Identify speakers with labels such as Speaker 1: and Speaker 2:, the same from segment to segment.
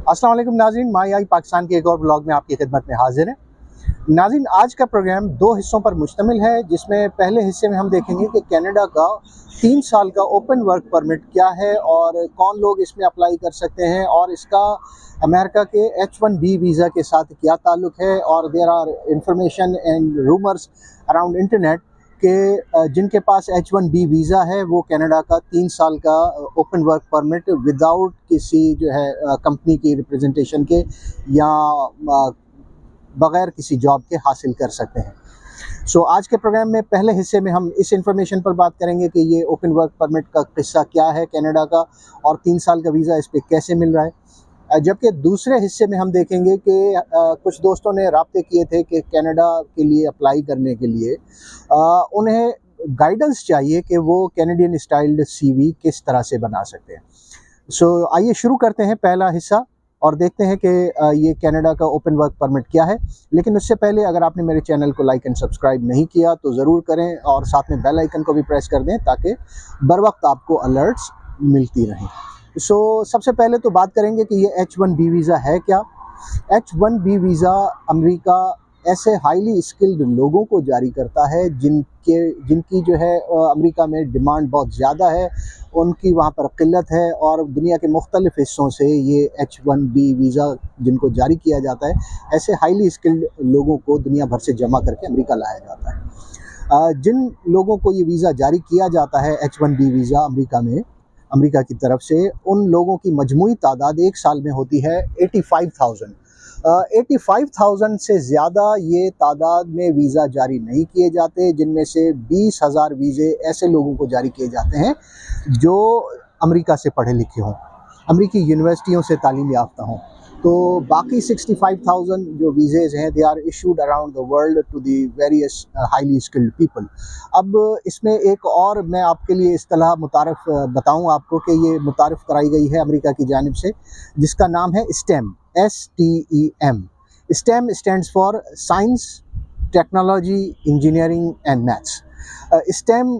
Speaker 1: अस्सलाम वालेकुम नाज़रीन, माई आई पाकिस्तान के एक और ब्लॉग में आपकी खिदमत में हाजिर है। नाज़रीन, आज का प्रोग्राम 2 हिस्सों पर मुश्तमिल है, जिसमें पहले हिस्से में हम देखेंगे कि कनाडा का 3 साल का ओपन वर्क परमिट क्या है और कौन लोग इसमें अप्लाई कर सकते हैं और इसका अमेरिका के H1B वीज़ा के साथ क्या ताल्लुक़ है। और there are information and rumours around internet के जिनके पास H1B वीज़ा है वो कनाडा का 3 साल का ओपन वर्क परमिट विदाउट किसी जो है कंपनी की रिप्रेजेंटेशन के या बग़ैर किसी जॉब के हासिल कर सकते हैं। आज के प्रोग्राम में पहले हिस्से में हम इस इंफॉर्मेशन पर बात करेंगे कि ये ओपन वर्क परमिट का किस्सा क्या है कनाडा का और 3 साल का वीज़ा इस पे कैसे मिल रहा है। जबकि दूसरे हिस्से में हम देखेंगे कि कुछ दोस्तों ने राब्ते किए थे कि कनाडा के लिए अप्लाई करने के लिए उन्हें गाइडेंस चाहिए कि वो कैनेडियन स्टाइल्ड सीवी किस तरह से बना सकते हैं। आइए शुरू करते हैं पहला हिस्सा और देखते हैं कि ये कनाडा का ओपन वर्क परमिट क्या है। लेकिन उससे पहले अगर आपने मेरे चैनल को लाइक एंड सब्सक्राइब नहीं किया तो ज़रूर करें और साथ में बेल आइकन को भी प्रेस कर दें ताकि बर वक्त आपको अलर्ट्स मिलती रहें। सबसे पहले तो बात करेंगे कि ये H1B वीज़ा है क्या। H1B वीज़ा अमेरिका ऐसे हाईली स्किल्ड लोगों को जारी करता है जिनकी जो है अमेरिका में डिमांड बहुत ज़्यादा है, उनकी वहाँ पर क़िल्लत है और दुनिया के मुख्तलिफ़ हिस्सों से ये H1B वीज़ा जिनको जारी किया जाता है, ऐसे हाईली स्किल्ड लोगों को दुनिया भर से जमा करके अमेरिका लाया जाता है। जिन लोगों को ये वीज़ा जारी किया जाता है H1B वीज़ा अमेरिका की तरफ से, उन लोगों की मजमूई तादाद एक साल में होती है 85,000। 85,000 से ज़्यादा ये तादाद में वीज़ा जारी नहीं किए जाते, जिनमें से 20,000 वीज़े ऐसे लोगों को जारी किए जाते हैं जो अमेरिका से पढ़े लिखे हों, अमेरिकी यूनिवर्सिटियों से तालीम याफ्ता हों। तो बाकी 65,000 जो वीज़ेज़ हैं they are issued around the world to the various highly skilled people. अब इसमें एक और मैं आपके लिए इस्तिलाह मुतारफ़ बताऊँ आपको कि ये मुतारफ़ कराई गई है अमेरिका की जानिब से, जिसका नाम है STEM, STEM। STEM stands for science, technology, engineering and maths. STEM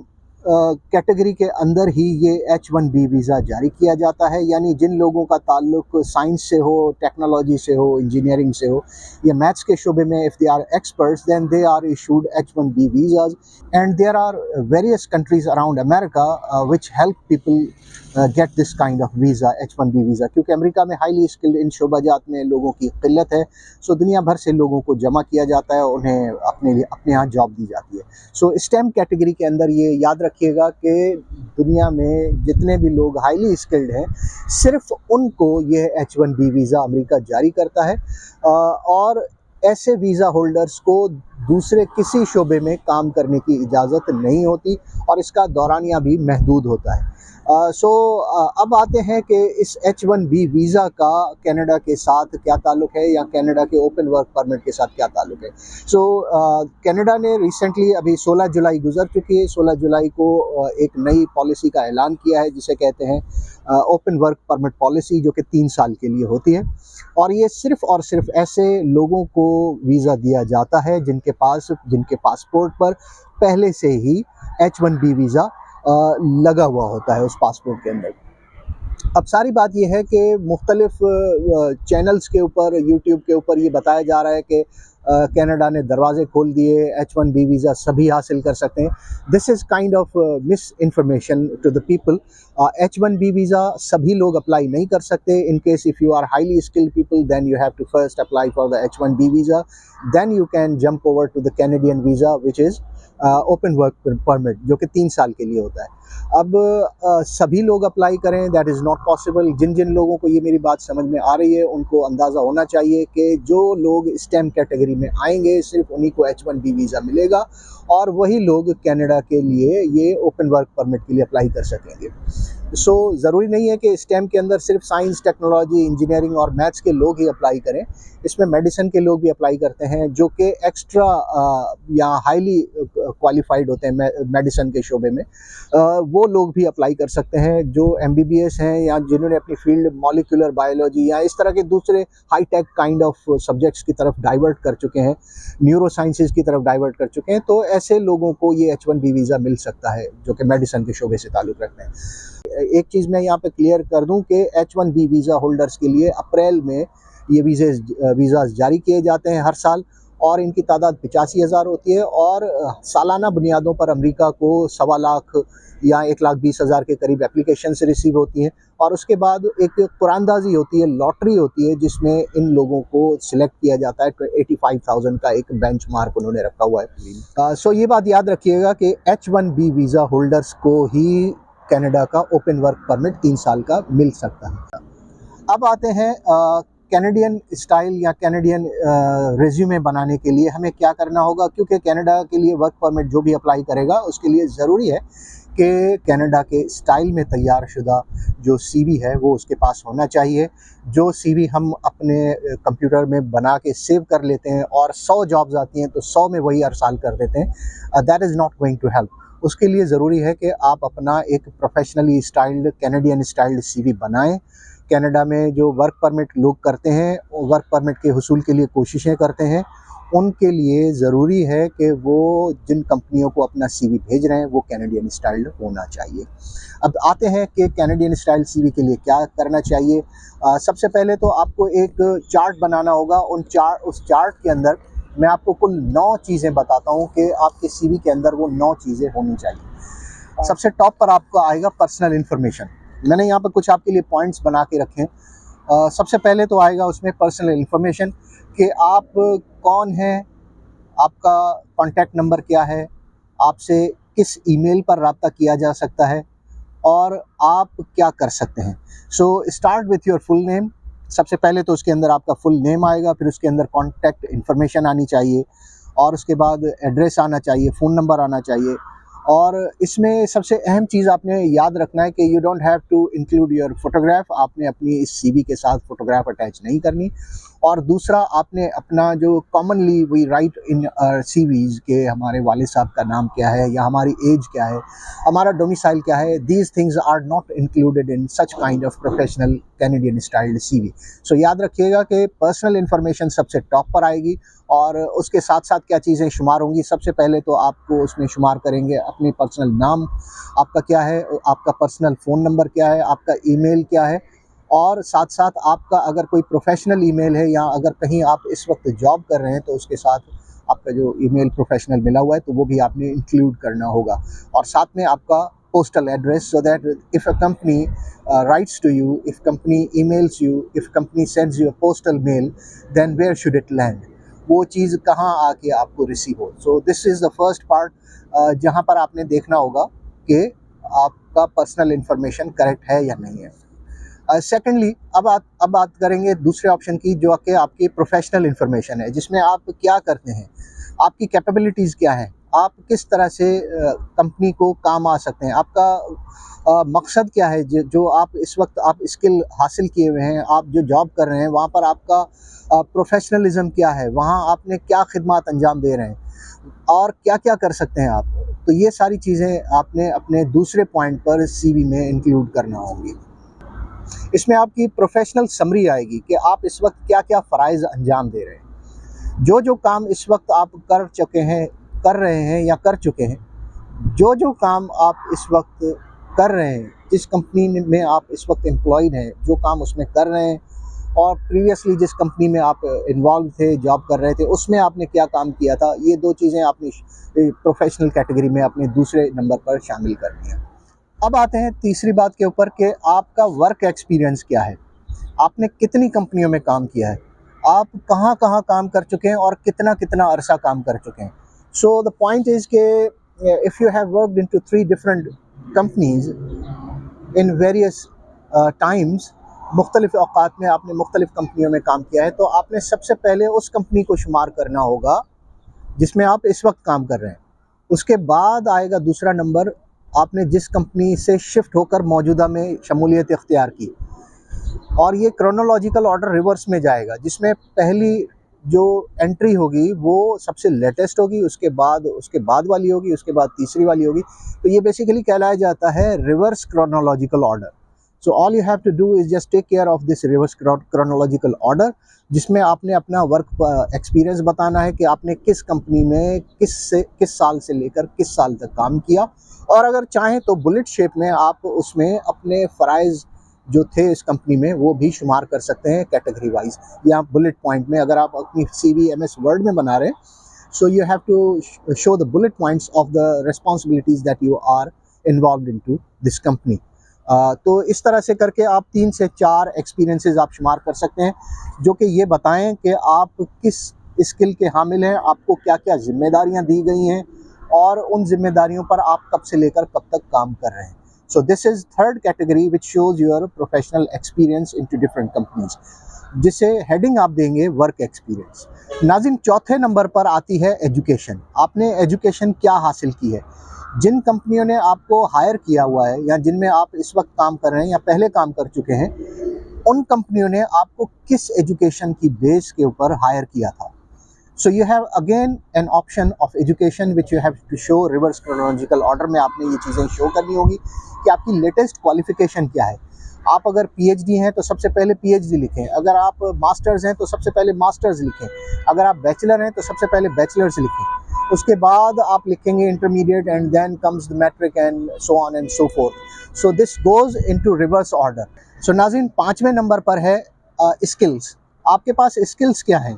Speaker 1: category के अंदर ही ये H1B वीज़ा जारी किया जाता है, यानी जिन लोगों का ताल्लुक़ साइंस से हो, टेक्नोलॉजी से हो, इंजीनियरिंग से हो या मैथ्स के शोबे में, if they are experts then they are issued H1B visas and there are various countries around America which help people get this kind of visa, H1B visa. क्योंकि अमेरिका में हाईली स्किल्ड इन शोबाजात में लोगों की क़िल्लत है, दुनिया भर से लोगों को जमा किया जाता है, उन्हें अपने यहाँ जॉब दी जाती है। STEM कैटेगरी के अंदर ये याद रखिएगा कि दुनिया में जितने भी लोग हाईली स्किल्ड हैं, सिर्फ उनको ये H1B वीज़ा अमेरिका जारी करता है और ऐसे वीज़ा होल्डर्स को दूसरे किसी शोबे में काम करने की इजाज़त नहीं होती और इसका दौरानिया भी महदूद होता है। अब आते हैं कि इस H1B वीज़ा का कनाडा के साथ क्या ताल्लुक़ है या कनाडा के ओपन वर्क परमिट के साथ क्या ताल्लुक़ है। कनाडा ने रिसेंटली अभी 16 जुलाई गुज़र चुकी है, 16 जुलाई को एक नई पॉलिसी का ऐलान किया है जिसे कहते हैं ओपन वर्क परमिट पॉलिसी, जो कि 3 साल के लिए होती है और ये सिर्फ़ और सिर्फ ऐसे लोगों को वीज़ा दिया जाता है जिनके पासपोर्ट पर पहले से ही H1B वीज़ा लगा हुआ होता है उस पासपोर्ट के अंदर। अब सारी बात यह है कि मुख्तलिफ चैनल्स के ऊपर, यूट्यूब के ऊपर ये बताया जा रहा है कि कनाडा ने दरवाजे खोल दिए, H1B वीज़ा सभी हासिल कर सकते हैं। This is kind of mis information to the people. H1B visa सभी लोग अप्लाई नहीं कर सकते। In case if you are highly skilled people then you have to first apply for the H1B visa, then you can jump over to the Canadian visa which is open work permit, जो कि 3 साल के लिए होता है। अब सभी लोग अप्लाई करें दैट इज़ नॉट पॉसिबल। जिन जिन लोगों को ये मेरी बात समझ में आ रही है उनको अंदाज़ा होना चाहिए कि जो लोग STEM कैटेगरी में आएंगे सिर्फ उन्हीं को H1B वीज़ा मिलेगा और वही लोग कनाडा के लिए ये ओपन वर्क परमिट के लिए अप्लाई कर सकेंगे। ज़रूरी नहीं है कि STEM के अंदर सिर्फ साइंस, टेक्नोलॉजी, इंजीनियरिंग और मैथ्स के लोग ही अप्लाई करें। इसमें मेडिसिन के लोग भी अप्लाई करते हैं जो कि एक्स्ट्रा या हाईली क्वालिफाइड होते हैं मेडिसिन के शोबे में। वो लोग भी अप्लाई कर सकते हैं जो MBBS हैं या जिन्होंने अपनी फील्ड मॉलिक्यूलर बायोलॉजी या इस तरह के दूसरे high tech kind of subjects की तरफ डाइवर्ट कर चुके हैं, न्यूरो साइंसेज की तरफ डाइवर्ट कर चुके हैं। तो ऐसे लोगों को ये H1B वीज़ा मिल सकता है जो कि मेडिसिन के शोबे से ताल्लुक़ रखते हैं। एक चीज़ मैं यहाँ पे क्लियर कर दूं कि H1B वीज़ा होल्डर्स के लिए अप्रैल में ये वीज़ाज़ जारी किए जाते हैं हर साल, और इनकी तादाद 85,000 होती है, और सालाना बुनियादों पर अमेरिका को 1.25 लाख या 1,20,000 के करीब एप्लीकेशन से रिसीव होती हैं। और उसके बाद एक कुरानदाजी होती है, लॉटरी होती है, जिसमें इन लोगों को सिलेक्ट किया जाता है। 85,000 का एक बेंच मार्क उन्होंने रखा हुआ है। सो ये बात याद रखिएगा कि H1B वीज़ा होल्डर्स को ही कनाडा का ओपन वर्क परमिट 3 साल का मिल सकता है। अब आते हैं कैनेडियन स्टाइल या कैनेडियन रेज्यूमे बनाने के लिए हमें क्या करना होगा, क्योंकि कनाडा के लिए वर्क परमिट जो भी अप्लाई करेगा उसके लिए ज़रूरी है कि कनाडा के स्टाइल में तैयार शुदा जो सीवी है वो उसके पास होना चाहिए। जो सीवी हम अपने कंप्यूटर में बना के सेव कर लेते हैं और 100 जॉब्स आती हैं तो 100 में वही हर साल कर देते हैं, that is not going to help. उसके लिए ज़रूरी है कि आप अपना एक professionally styled Canadian styled CV बनाएं। कनाडा में जो वर्क परमिट लोग करते हैं, वर्क परमिट के हुसूल के लिए कोशिशें करते हैं, उनके लिए ज़रूरी है कि वो जिन कंपनियों को अपना सीवी भेज रहे हैं वो कैनेडियन स्टाइल्ड होना चाहिए। अब आते हैं कि कैनेडियन स्टाइल सीवी के लिए क्या करना चाहिए। सबसे पहले तो आपको एक चार्ट बनाना होगा। उस चार्ट के अंदर मैं आपको कुल 9 चीज़ें बताता हूँ कि आपके सीवी के अंदर वो 9 चीज़ें होनी चाहिए। सबसे टॉप पर आपको आएगा पर्सनल इन्फॉर्मेशन। मैंने यहाँ पर कुछ आपके लिए पॉइंट्स बना के रखे हैं। सबसे पहले तो आएगा उसमें पर्सनल इन्फॉर्मेशन कि आप कौन हैं, आपका कॉन्टैक्ट नंबर क्या है, आपसे किस ईमेल पर रब्ता किया जा सकता है, और आप क्या कर सकते हैं। So start with your full name. सबसे पहले तो उसके अंदर आपका फुल नेम आएगा, फिर उसके अंदर कॉन्टैक्ट इन्फॉर्मेशन आनी चाहिए, और उसके बाद एड्रेस आना चाहिए, फ़ोन नंबर आना चाहिए। और इसमें सबसे अहम चीज़ आपने याद रखना है कि you don't have to include your photograph. आपने अपनी इस सीवी के साथ फोटोग्राफ अटैच नहीं करनी। और दूसरा, आपने अपना जो commonly we write in CVs के हमारे वालिद साहब का नाम क्या है, या हमारी एज क्या है, हमारा डोमिसाइल क्या है, these things are not included in such kind of professional Canadian styled CV. So याद रखिएगा कि पर्सनल इन्फॉर्मेशन सबसे टॉप पर आएगी, और उसके साथ साथ क्या चीज़ें शुमार होंगी। सबसे पहले तो आपको उसमें शुमार करेंगे अपनी पर्सनल नाम आपका क्या है, आपका पर्सनल फ़ोन नंबर क्या है, आपका ईमेल क्या है, और साथ साथ आपका अगर कोई प्रोफेशनल ईमेल है, या अगर कहीं आप इस वक्त जॉब कर रहे हैं तो उसके साथ आपका जो ईमेल प्रोफेशनल मिला हुआ है तो वो भी आपने इंक्लूड करना होगा। और साथ में आपका postal address, so that if a company writes to you, if company emails you, if company sends you a postal mail, then where should it land? वो चीज़ कहाँ आके आपको रिसीव हो। So this is the first part जहाँ पर आपने देखना होगा कि आपका पर्सनल इन्फॉर्मेशन करेक्ट है या नहीं है। सेकेंडली, अब बात करेंगे दूसरे ऑप्शन की, जो कि आपकी प्रोफेशनल इन्फॉर्मेशन है, जिसमें आप क्या करते हैं, आपकी कैपेबिलिटीज़ क्या है, आप किस तरह से कंपनी को काम आ सकते हैं, आपका मकसद क्या है, जो आप इस वक्त आप स्किल हासिल किए हुए हैं, आप जो जॉब कर रहे हैं वहाँ पर आपका प्रोफेशनलिज्म क्या है, वहाँ आपने क्या खिदमत अंजाम दे रहे हैं, और क्या क्या कर सकते हैं आप। तो ये सारी चीज़ें आपने अपने दूसरे पॉइंट पर सीवी में इंक्लूड करना होंगी। इसमें आपकी प्रोफेशनल समरी आएगी कि आप इस वक्त क्या क्या फ़राइज़ अंजाम दे रहे हैं, जो काम इस वक्त आप कर चुके हैं, कर रहे हैं या कर चुके हैं, जो काम आप इस वक्त कर रहे हैं, जिस कंपनी में आप इस वक्त एम्प्लॉयड हैं, जो काम उसमें कर रहे हैं, और प्रीवियसली जिस कंपनी में आप इन्वॉल्व थे, जॉब कर रहे थे, उसमें आपने क्या काम किया था, ये 2 चीज़ें आपने प्रोफेशनल कैटेगरी में अपने दूसरे नंबर पर शामिल करनी है। अब आते हैं तीसरी बात के ऊपर कि आपका वर्क एक्सपीरियंस क्या है, आपने कितनी कंपनियों में काम किया है, आप कहाँ कहाँ काम कर चुके हैं, और कितना कितना अरसा काम कर चुके हैं। सो द पॉइंट इज़ के if you have worked into 3 different companies in various times, मुख्तलिफ औकात में आपने मुख्तलिफ कंपनियों में काम किया है, तो आपने सबसे पहले उस कंपनी को शुमार करना होगा जिसमें आप इस वक्त काम कर रहे हैं। उसके बाद आएगा दूसरा नंबर, आपने जिस कंपनी से शिफ्ट होकर मौजूदा में शमूलियत इख्तियार की, और ये क्रोनोलॉजिकल ऑर्डर रिवर्स में जाएगा, जिसमें पहली जो एंट्री होगी वो सबसे लेटेस्ट होगी, उसके बाद वाली होगी, उसके बाद तीसरी वाली होगी। तो ये बेसिकली कहलाया जाता है reverse chronological order. So all you have to do is just take care of this reverse chronological order, जिसमें आपने अपना वर्क एक्सपीरियंस बताना है कि आपने किस कंपनी में किस साल से लेकर किस साल तक काम किया, और अगर चाहें तो बुलेट शेप में आप उसमें अपने फ़राइज़ जो थे इस कंपनी में वो भी शुमार कर सकते हैं कैटेगरी वाइज, या बुलेट पॉइंट में अगर आप अपनी CV MS वर्ड में बना रहे हैं. So you have to show the bullet points of the responsibilities that you are involved into this company. तो इस तरह से करके आप 3 से 4 एक्सपीरियंसेस आप शुमार कर सकते हैं, जो कि ये बताएं कि आप किस स्किल के हामिल हैं, आपको क्या क्या जिम्मेदारियां दी गई हैं, और उन जिम्मेदारियों पर आप कब से लेकर कब तक काम कर रहे हैं. So this is third category which shows your professional experience into different companies, जिसे हेडिंग आप देंगे वर्क एक्सपीरियंस. नाज़िम, चौथे नंबर पर आती है एजुकेशन. आपने एजुकेशन क्या हासिल की है. जिन कंपनियों ने आपको हायर किया हुआ है या जिनमें आप इस वक्त काम कर रहे हैं या पहले काम कर चुके हैं, उन कंपनियों ने आपको किस एजुकेशन की बेस के ऊपर हायर किया था. So you have again an option of education which you have to show. Reverse chronological order में आपने ये चीज़ें शो करनी होगी कि आपकी लेटेस्ट क्वालिफिकेशन क्या है. आप अगर PhD हैं तो सबसे पहले PhD लिखें, अगर आप मास्टर्स हैं तो सबसे पहले मास्टर्स लिखें, अगर आप बैचलर हैं तो सबसे पहले बैचलर्स लिखें, उसके बाद आप लिखेंगे intermediate, and then comes the matric and so on and so forth. So this goes into reverse order. So नाज़रीन, 5वें नंबर पर है स्किल्स. आपके पास स्किल्स क्या हैं.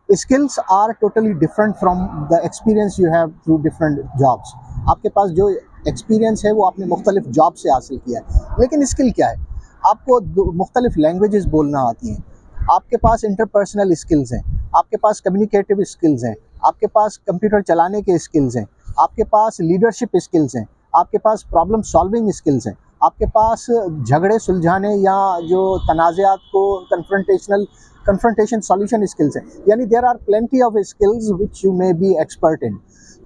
Speaker 1: Skills are totally different from the experience you have through different jobs. आपके पास जो एक्सपीरियंस है वो आपने मुख्तलिफ जॉब से हासिल किया है, लेकिन स्किल क्या है. आपको मुख्तलिफ लैंग्वेजेस बोलना आती हैं, आपके पास इंटरपर्सनल स्किल्स हैं, आपके पास कम्युनिकेटिव स्किल्स हैं, आपके पास कंप्यूटर चलाने के स्किल्स हैं, आपके पास लीडरशिप स्किल्स हैं, आपके पास प्रॉब्लम सॉल्विंग स्किल्स हैं, आपके पास झगड़े सुलझाने या जो तनाज़ात को कन्फ्रंटेशन सॉल्यूशन स्किल्स हैं. यानी there are plenty of skills which you may be expert in.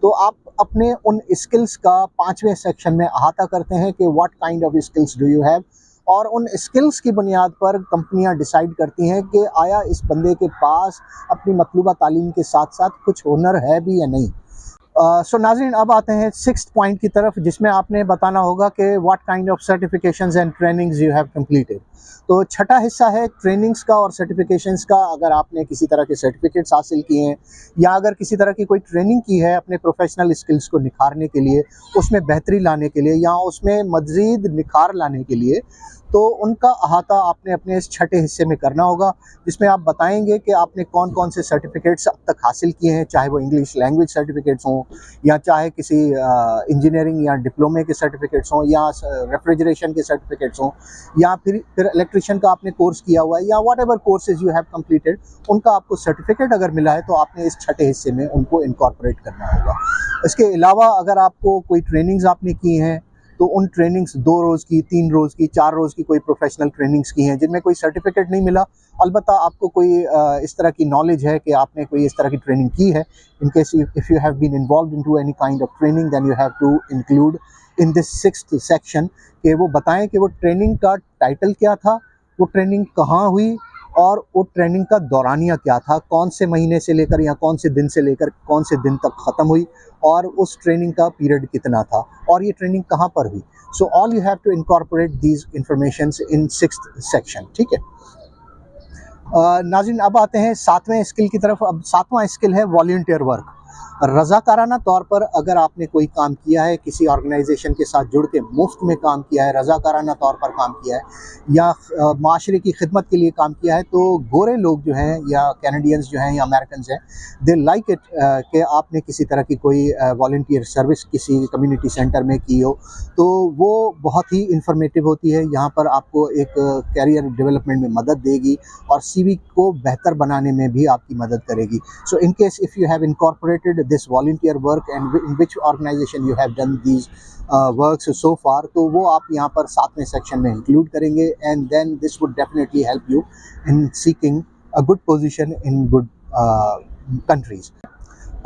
Speaker 1: तो आप अपने उन स्किल्स का 5वें सेक्शन में अहाता करते हैं कि what kind of skills do you have, और उन स्किल्स की बुनियाद पर कंपनियां डिसाइड करती हैं कि आया इस बंदे के पास अपनी मतलूबा तालीम के साथ साथ कुछ हुनर है भी या नहीं. सो नाज़रीन, अब आते हैं 6th पॉइंट की तरफ, जिसमें आपने बताना होगा कि what kind of certifications and trainings you have completed. तो छठा हिस्सा है ट्रेनिंग्स का और सर्टिफिकेशंस का. अगर आपने किसी तरह के सर्टिफिकेट्स हासिल किए हैं या अगर किसी तरह की कोई ट्रेनिंग की है अपने प्रोफेशनल स्किल्स को निखारने के लिए, उसमें बेहतरी लाने के लिए या उसमें मज़ीद निखार लाने के लिए, तो उनका अहाता आपने अपने इस छठे हिस्से में करना होगा, जिसमें आप बताएंगे कि आपने कौन कौन से सर्टिफिकेट्स अब तक हासिल किए हैं, चाहे वो इंग्लिश लैंग्वेज सर्टिफिकेट्स हों या चाहे किसी इंजीनियरिंग या डिप्लोमे के सर्टिफिकेट्स हों या रेफ्रिजरेशन के सर्टिफिकेट्स हों, या फिर इलेक्ट्रिशियन का आपने कोर्स किया हुआ है या what ever courses you have completed, उनका आपको सर्टिफिकेट अगर मिला है तो आपने इस छठे हिस्से में उनको इनकॉर्पोरेट करना होगा. इसके अलावा अगर आपको कोई ट्रेनिंग्स आपने की हैं तो उन ट्रेनिंग्स 2 रोज़ की, 3 रोज़ की, 4 रोज़ की कोई प्रोफेशनल ट्रेनिंग्स की हैं जिनमें कोई सर्टिफिकेट नहीं मिला, अलबत्ता आपको कोई इस तरह की नॉलेज है कि आपने कोई इस तरह की ट्रेनिंग की है. In case if you have been involved into any kind of training, then you have to include in this 6th section कि वो बताएं कि वो ट्रेनिंग का टाइटल क्या था, वो ट्रेनिंग कहाँ हुई, और वो ट्रेनिंग का दौरानिया क्या था, कौन से महीने से लेकर या कौन से दिन से लेकर कौन से दिन तक ख़त्म हुई, और उस ट्रेनिंग का पीरियड कितना था, और ये ट्रेनिंग कहाँ पर हुई. So all you have to incorporate these informations in 6th section. ठीक है. नाज़रीन, अब आते हैं 7वें स्किल की तरफ. अब 7वां स्किल है वॉलंटियर वर्क. रज़ाकाराना तौर पर अगर आपने कोई काम किया है, किसी ऑर्गेनाइजेशन के साथ जुड़ के मुफ्त में काम किया है, रज़ाकाराना तौर पर काम किया है, या माशरे की खिदमत के लिए काम किया है, तो गोरे लोग जो हैं या कैनेडियंस जो हैं या अमेरिकन्स हैं, दे लाइक इट कि आपने किसी तरह की कोई वॉलंटियर सर्विस किसी कम्युनिटी सेंटर में की हो, तो वो बहुत ही इंफॉर्मेटिव होती है. यहाँ पर आपको एक कैरियर डेवलपमेंट में मदद देगी और CV को बेहतर बनाने में भी आपकी मदद करेगी. So in case if you have incorporated this volunteer work and in which organization you have done these works so far, तो वो आप यहाँ पर 7वें सेक्शन में इंक्लूड करेंगे, and then this would definitely help you in seeking a good position in good countries.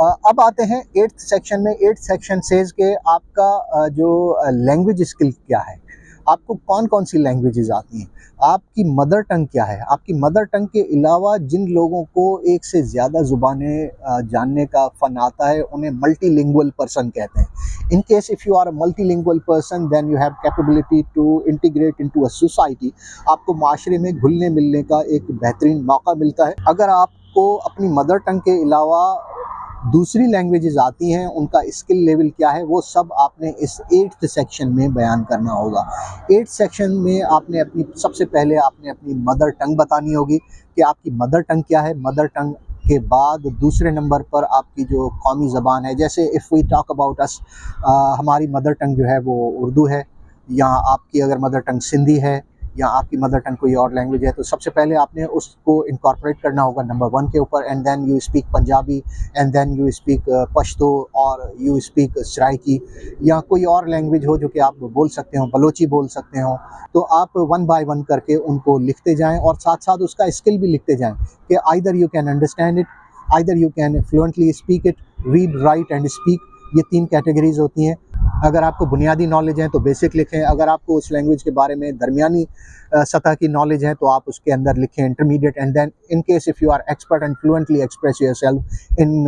Speaker 1: अब आते हैं 8th सेक्शन में. 8th सेक्शन सेज के आपका जो लैंग्वेज स्किल क्या है. आपको कौन कौन सी लैंग्वेजेस आती हैं, आपकी मदर टंग क्या है। आपकी मदर टंग के अलावा जिन लोगों को एक से ज़्यादा ज़ुबानें जानने का फ़न आता है, उन्हें मल्टीलिंगुअल पर्सन कहते हैं। In case if you are a multilingual person then you have capability to integrate into a society. आपको माशरे में घुलने मिलने का एक बेहतरीन मौका मिलता है। अगर आपको अपनी मदर टंग के अलावा दूसरी लैंग्वेजेस आती हैं, उनका स्किल लेवल क्या है, वो सब आपने इस 8th सेक्शन में बयान करना होगा। 8th सेक्शन में आपने सबसे पहले आपने अपनी मदर टंग बतानी होगी कि आपकी मदर टंग क्या है। मदर टंग के बाद दूसरे नंबर पर आपकी जो कौमी ज़बान है, जैसे if we talk about us, हमारी मदर टंग जो है वो उर्दू है, या आपकी अगर मदर टंग सिंधी है, या आपकी मदर टंग कोई और लैंग्वेज है, तो सबसे पहले आपने उसको इनकॉर्पोरेट करना होगा नंबर 1 के ऊपर। And then you speak Punjabi, and then you speak Pashto, और यू स्पीक सराइकी, या कोई और लैंग्वेज हो जो कि आप बोल सकते हो, बलोची बोल सकते हो। तो आप 1 बाय 1 करके उनको लिखते जाएं, और साथ साथ उसका स्किल भी लिखते जाएं कि either you can understand it, either you can fluently speak it, read, right and speak. ये 3 कैटेगरीज होती हैं। अगर आपको बुनियादी नॉलेज है तो बेसिक लिखें, अगर आपको उस लैंग्वेज के बारे में दरमियानी सतह की नॉलेज है तो आप उसके अंदर लिखें intermediate. And then in case if you are expert and fluently express yourself in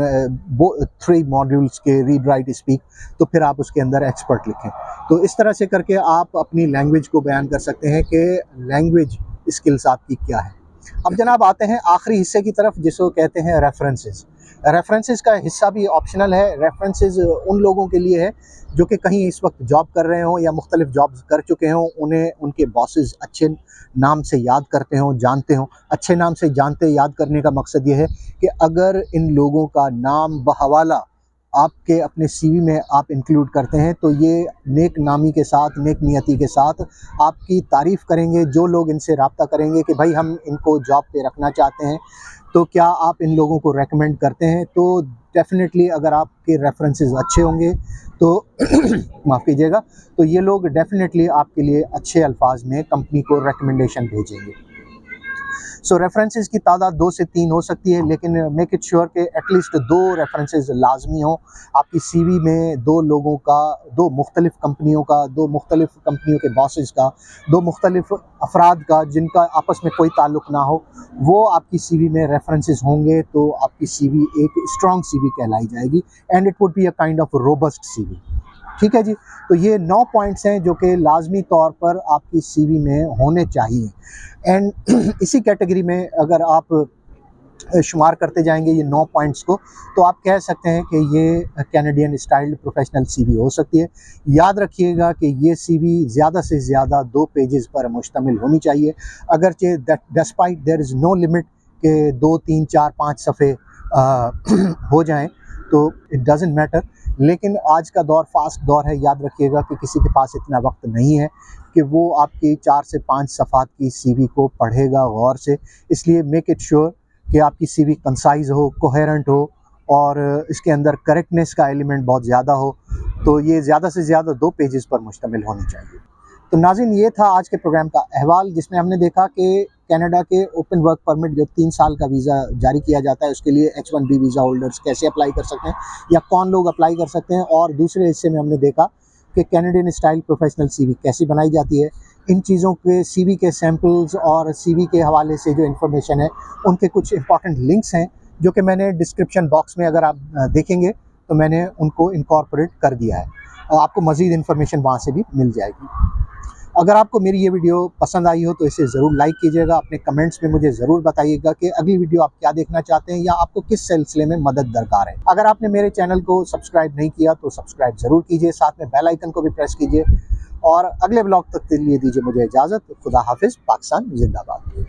Speaker 1: 3 modules के रीड, राइट, स्पीक, तो फिर आप उसके अंदर एक्सपर्ट लिखें। तो इस तरह से करके आप अपनी लैंग्वेज को बयान कर सकते हैं कि लैंग्वेज स्किल्स आपकी क्या है। अब जनाब आते हैं आखिरी हिस्से की तरफ, जिसको कहते हैं रेफरेंसेस। रेफरेंसेस का हिस्सा भी ऑप्शनल है। रेफरेंसेस उन लोगों के लिए है जो कि कहीं इस वक्त जॉब कर रहे हों या मुख्तलिफ जॉब्स कर चुके हों, उन्हें उनके बॉसेस अच्छे नाम से याद करते हों, जानते हों। अच्छे नाम से जानते याद करने का मकसद ये है कि अगर इन लोगों का नाम बहवाला आपके अपने सीवी में आप इंक्लूड करते हैं, तो ये नेक नामी के साथ, नेक नियति के साथ आपकी तारीफ़ करेंगे। जो लोग इनसे रब्ता करेंगे कि भाई हम इनको जॉब पे रखना चाहते हैं, तो क्या आप इन लोगों को रेकमेंड करते हैं, तो डेफ़िनेटली अगर आपके रेफरेंसेस अच्छे होंगे तो माफ़ कीजिएगा, तो ये लोग डेफ़िनेटली आपके लिए अच्छे अल्फाज में कंपनी को रिकमेंडेशन भेजेंगे। सो रेफरेंसेस की तादाद 2 से 3 हो सकती है, लेकिन मेक इट श्योर कि एटलीस्ट 2 रेफरेंसेस लाजमी हों। आपकी सीवी में 2 लोगों का, 2 मुख्तलिफ कंपनियों का, 2 मुख्तलिफ कंपनियों के बॉसेस का, 2 मुख्तलिफ अफराद का जिनका आपस में कोई ताल्लुक़ ना हो, वो आपकी सीवी में रेफरेंसेस होंगे, तो आपकी सीवी एक स्ट्रॉन्ग सीवी कहलाई जाएगी। And it would be a kind of robust CV. ठीक है जी। तो ये 9 पॉइंट्स हैं जो कि लाजमी तौर पर आपकी सीवी में होने चाहिए। एंड इसी कैटेगरी में अगर आप शुमार करते जाएंगे ये 9 पॉइंट्स को, तो आप कह सकते हैं कि ये कैनेडियन स्टाइल्ड प्रोफेशनल सीवी हो सकती है। याद रखिएगा कि ये सीवी ज़्यादा से ज़्यादा 2 पेजेस पर मुश्तमिल होनी चाहिए। अगरचे despite there is no limit के 2, 3, 4, 5 सफ़े हो जाएं, तो इट डज़न्ट मैटर। लेकिन आज का दौर फास्ट दौर है। याद रखिएगा कि किसी के पास इतना वक्त नहीं है कि वो आपकी 4 से 5 सफ़ात की सीवी को पढ़ेगा गौर से। इसलिए मेक इट श्योर कि आपकी सीवी कंसाइज़ हो, कोहेरेंट हो, और इसके अंदर करेक्टनेस का एलिमेंट बहुत ज़्यादा हो। तो ये ज़्यादा से ज़्यादा 2 पेजेस पर मुश्तमिल होनी चाहिए। तो नाज़रीन, ये था आज के प्रोग्राम का अहवाल, जिसमें हमने देखा कि कनाडा के ओपन वर्क परमिट जो 3 साल का वीज़ा जारी किया जाता है, उसके लिए H1B वीज़ा होल्डर्स कैसे अप्लाई कर सकते हैं या कौन लोग अप्लाई कर सकते हैं। और दूसरे हिस्से में हमने देखा कि कैनेडियन स्टाइल प्रोफेशनल सीवी कैसी बनाई जाती है। इन चीज़ों के सीवी के सैम्पल्स और सीवी के हवाले से जो इन्फॉर्मेशन है, उनके कुछ इंपॉर्टेंट लिंक्स हैं जो कि मैंने डिस्क्रिप्शन बॉक्स में, अगर आप देखेंगे तो मैंने उनको इनकॉर्पोरेट कर दिया है। आपको मज़ीद इन्फॉर्मेशन वहाँ से भी मिल जाएगी। अगर आपको मेरी ये वीडियो पसंद आई हो तो इसे ज़रूर लाइक कीजिएगा। अपने कमेंट्स में मुझे ज़रूर बताइएगा कि अगली वीडियो आप क्या देखना चाहते हैं या आपको किस सिलसिले में मदद दरकार है। अगर आपने मेरे चैनल को सब्सक्राइब नहीं किया तो सब्सक्राइब ज़रूर कीजिए, साथ में बेल आइकन को भी प्रेस कीजिए। और अगले ब्लॉग तक के लिए दीजिए मुझे इजाज़त। खुदा हाफिज़। पाकिस्तान जिंदाबाद।